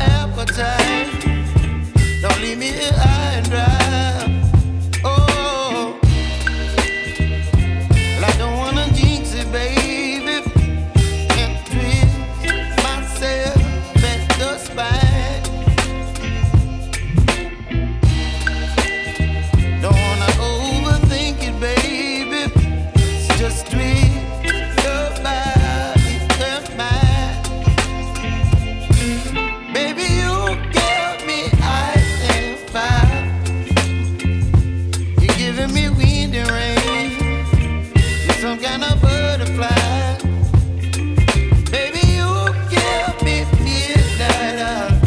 appetite. Don't leave me here high and dry. Oh, well, I don't wanna jinx it, baby, and twist myself at the spine. Don't wanna overthink it, baby. It's just twist your body and mine. Baby, you give me ice and fire. You're giving me wind and rain. You're some kind of butterfly. Baby, you give me midnight.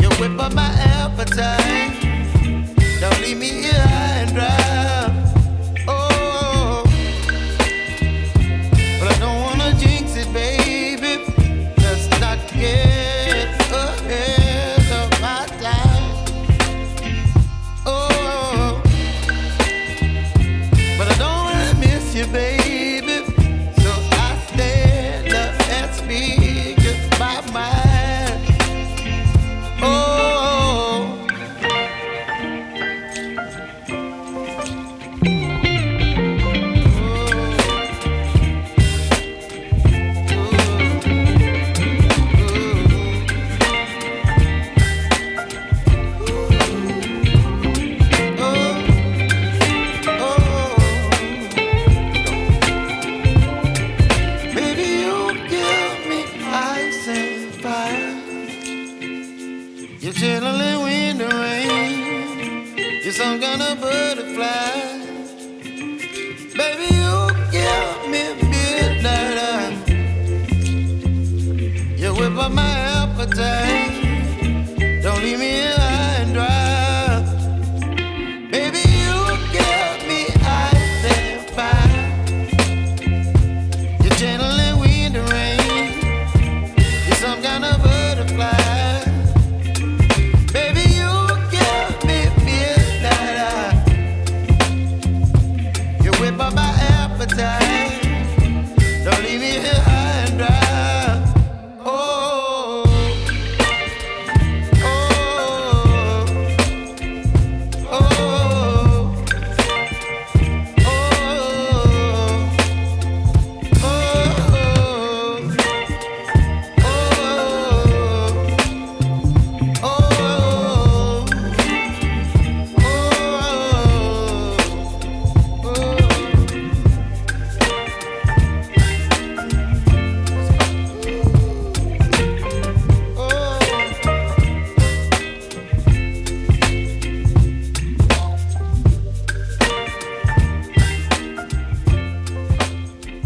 You whip up my appetite. Don't leave me here high and dry. Oh, but I don't wanna jinx it, baby. Let's not get ahead of my time. Oh, but I don't wanna miss you, baby. So I stand up and speak my mind. Oh. Baby, you give me ice and fire. You're chilling wind and rain. You're some kind of butterfly. Baby, you give me midnight. You whip up my appetite. Don't leave me here